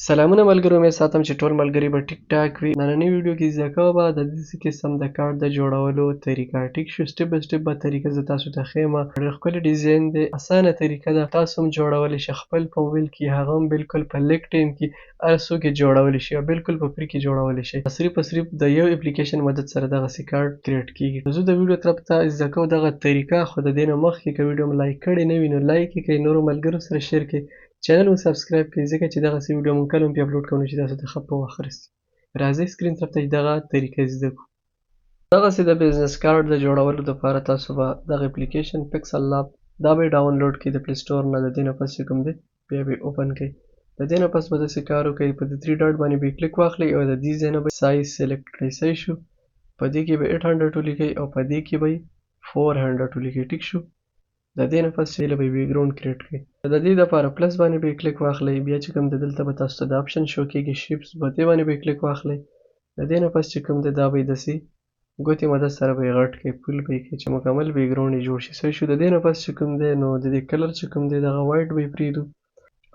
سلامونه ملګرو، امید ساتم چې ټول ملګري به ټیک ټاک وي. نننۍ ویډیو کې زده کوو به د داسې قسم د کارت د جوړولو طریقه. ټیک شو، سټپ بای سټپ به طریقه زه تاسو ته ښیم. ډېر ښکلی ډیزاین دی، اسانه طریقه ده، تاسو هم جوړولی شئ خپل په موبایل کې، هغه هم بالکل په لږ ټایم کې هر څوک یې جوړولی شي او بالکل په فری کې جوړولی شئ. صرف د یو اپلیکیشن مدد سره دغسې کارت کریټ کیږي. نو زه د ویډیو طرف ته زده کوو دغه طریقه، خو د دې نه مخکې که ویډیو مو لایک کړې نه وي نو لایک یې کړئ، نورو ملګرو سره شیر کړئ، چینل مو سبسکرایب کړئ، ځکه چې دغسې ویډیو مونږ کله هم پې اپلوډ کوو نو چې تاسو ته ښه په وخت رسي. راځئ سکرین طرف ته چې دغه طریقه زده کړو. دغسې د بزنس کارت د جوړولو دپاره تاسو به دغه اپلیکیشن پکسل لاب دا به یې ډاونلوډ کړئ د پلی سټور نه. د دې نه پس چې کوم دی بیا به یې اوپن کړئ. د دې نه پس به داسې کار وکړئ، په د 3 ډاټ باندې به یې کلیک واخلئ او د دې ځای نه به سایز سلیکټ کړئ. صحیح شو؟ په دې کې به 800 ولیکئ او په دې کې به یې 400 ولیکئ. ټیک شو؟ د دې نه پس چې به یې بیکګراوند کریټ کړئ. د دې دپاره پلس باندې به یې کلیک واخلئ، بیا چې کوم دی دلته به تاسو ته د آپشن شو کېږي شیپس، په دې باندې به یې کلیک واخلئ. د دې نه پس چې کوم دی دا به یې داسې ګوتې مدد سره به یې غټ کړئ، فل به یې کړئ چې مکمل بیکګراوند یې جوړ شي. صحیح شو؟ د دې نه پس چې کوم دی نو د دې کلر چې کوم دی دغه وایټ به یې پرېږدو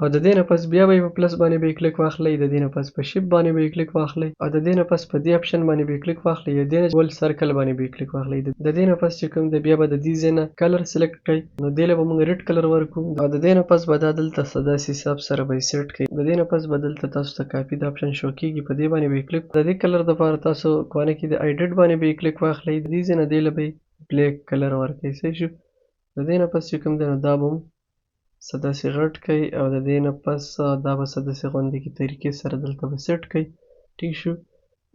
او د دې نه پس بیا به یې په پلس باندې به یې کلیک واخلئ. د دې نه پس په شیپ باندې به یې کلیک واخلئ او د دې نه پس په دې آپشن باندې به یې کلیک واخلئ. د دې نه ګول سرکل باندې به یې کلیک واخلئ. د دې نه پس چې کوم دی بیا به د دې ځای نه کلر سلیکټ کړئ، نو دې له به مونږ ریډ کلر ورکړو او د دې نه پس به دا دلته داسې حساب سره به یې سیټ کړئ. د دې نه پس به دلته تاسو ته کاپي د آپشن شو کېږي، په دې باندې به یې کلیک. د دې کلر دپاره تاسو کوانه کې د ایډیټ باندې به یې کلیک واخلئ، د دې ځای نه دې له به یې بلیک کلر ورکړئ. صحیح شو؟ د دې نه پس چې کوم دی نو دا به څه داسې غټ کړئ او د دې نه پس دا به څه داسې غوندې کې طریقې سره دلته به سیټ کړئ. ټیک شو؟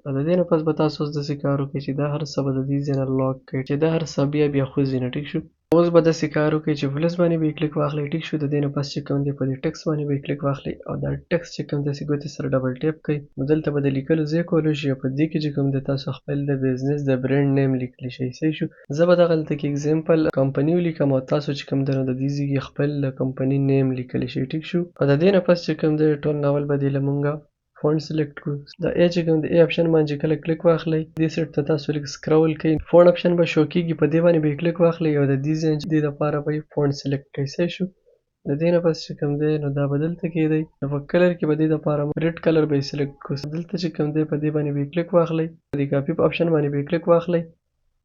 او د دې نه پس به تاسو اوس داسې کار وکړئ چې دا هر څه به د دې ځای نه لاک کړئ، چې دا هر څه بیا خوځي نه. ټیک شو؟ اوس به داسې کار وکړئ چې پلس باندې به یې کلیک واخلئ. ټیک شو؟ د دې نه پس چې کوم دی په دې ټکس باندې به یې کلیک واخلئ او دا ټکس چې کوم داسې ګوتې سره ډبل ټیپ کړئ، نو دلته به د لیکلو ځای کولی شي او په دې کې چې کوم دی تاسو خپل د بزنس د برانډ نیم لیکلی شئ. صحیح شو؟ زه به دغلته کې اګزامپل کمپني ولیکم او تاسو چې کوم دی نو د دې ځای کې خپل د کمپني نیم لیکلی شئ. ټیک شو؟ او د دې نه پس چې کوم دی ټول ناول به دې له مونږه فونټ سلیکټ کړو. د ای چې کوم د ای آپشن باندې چې کله کلیک واخلئ، دې سیټ ته تاسو لږ سکرول کړئ، فونټ آپشن به شو کېږي، په دې باندې به یې کلیک واخلئ او د دې ځای دې دپاره به یې فونټ سلیکټ کړئ. صحیح شو؟ د دې نه پس چې کوم دی نو دا به دلته کېدی، نو په کلر کې به دې دپاره ریډ کلر به یې سلیکټ کړو. دلته چې کوم دی په دې باندې به یې کلیک واخلئ، په دې کاپي په آپشن باندې به یې کلیک واخلئ.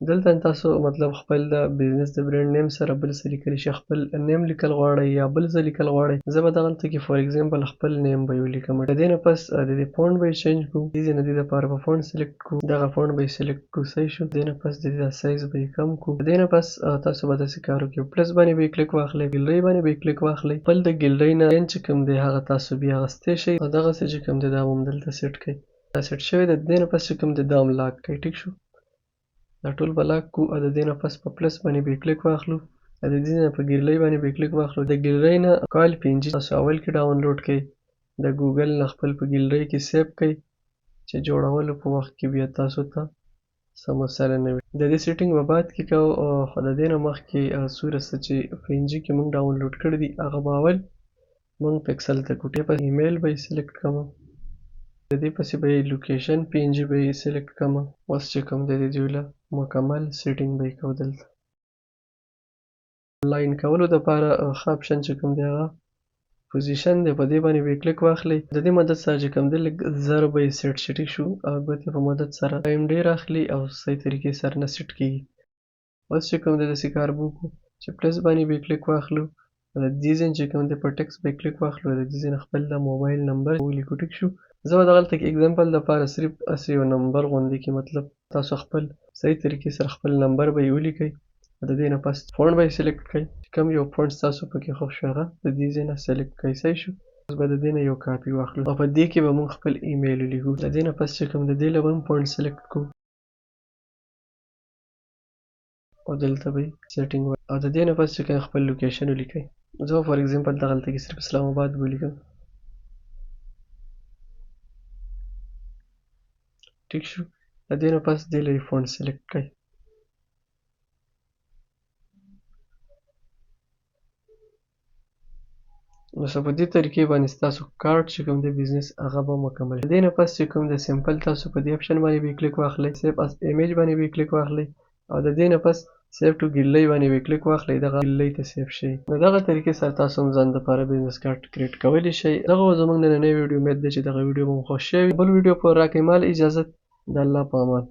دلته تاسو مطلب خپل د بزنس د برانډ نیم سره بل څه لیکلی شئ، خپل نیم لیکل غواړئ یا بل څه لیکل غواړئ. زه به دغلته کې فار ایګزامپل خپل نیم به یې ولیکم. د دې نه پس د دې فونټ به یې چینج کړو، دې ځای نه دې دپاره به فونټ سلیکټ کړو، دغه فونټ به یې سلیکټ کړو. صحیح شو؟ د دې نه پس د دې سایز به یې کم کړو. د دې نه پس تاسو به داسې کار وکړئ، پلس باندې به یې کلیک واخلئ، ګیلرۍ باندې به یې کلیک واخلئ، خپل د ګیلرۍ نه چې کوم دی هغه تاسو بیا اخیستی شئ او دغسې چې کوم دی دا به هم دلته سیټ کړئ. دا سیټ شوی دی. د دې نه پس چې کوم دی دا هم لاک کړئ. ټیک شو؟ دا ټول به لاک کړو او د دې نه پس په پلس باندې به یې کلیک واخلو، د دې نه په ګیلرۍ باندې به یې کلیک واخلو. د ګیلرۍ نه کال PNG تاسو اول کې ډاونلوډ کړئ، د ګوګل نه خپل په ګیلرۍ کې سیو کړئ چې جوړولو په وخت کې بیا تاسو ته څه مسله نه وي. د دې سیټینګ به بعد کې کوو، خو د دې نه مخکې څومره څه چې PNG کې مونږ ډاونلوډ کړي دي هغه به اول مونږ پکسل ته کړو. په ایمیل به یې سلیکټ کړم، د دې پسې به یې لوکیشن PNG به یې سلیکټ کړم. اوس چې کوم دی د دې له مکمل سیټینګ به یې کوو. دلته آنلاین کولو دپاره ښه آپشن چې کوم دی هغه پوزیشن دی، په دې باندې به یې کلیک واخلئ. د دې مدد سره چې کوم دی لږ زر به یې سیټ شي. ټیک شو؟ ګوتې په مدد سره ټایم ډېر اخلي او صحیح طریقې سره نه سیټ کېږي. اوس چې کوم دی داسې کار به وکړو چې پلس باندې به یې کلیک واخلو، د دې ځای چې کوم دی په ټکس به یې کلیک واخلو، د دې ځای نه خپل د موبایل نمبر ولیکو. ټیک شو؟ زه به دغلته کې اګزامپل دپاره صرف هسې یو نمبر غوندې کې مطلب تاسو خپل صحیح طریقې سره خپل نمبر به یې ولیکئ. د دې نه پس فونټ به یې سلیکټ کړئ، کوم یو فونټ ستاسو پکې خوښ شو هغه د دې ځای نه سلیکټ کړئ. صحیح شو؟ اوس به د دې نه یو کاپي واخلو او په دې کې به مونږ خپل ایمیل ولیکو. د دې نه پس چې کوم د دې له به هم فونټ سلیکټ کړو او دلته به یې سیټینګ او د دې نه پس چې کوم خپل لوکیشن ولیکئ. زه فار ایګزامپل دغلته کې صرف اسلام آباد به ولیکم. ټیک شو؟ د دې نه پس دې له یې فونټ سلیکټ کړئ. نو په دې طریقې باندې ستاسو کارت چې کوم دی بزنس هغه به مکمل. د دې نه پس چې کوم دی سمپل تاسو په دې آپشن باندې به یې کلیک واخلئ، سیف از ایمیج باندې به یې کلیک واخلئ، او د دې نه پس سیو ټو ګیلري باندې یو کلیک واخلئ، دغه ګیلري ته سیو شئ. نو دغه طریقې سره تاسو هم ځان دپاره بزنس کارت کریټ کولی شئ. دغه و زموږ نننی ویډیو. امید ده چې دغه ویډیو به مو خوښ شوی وي. بل ویډیو پورې راکئ. مال اجازت. د الله په امان.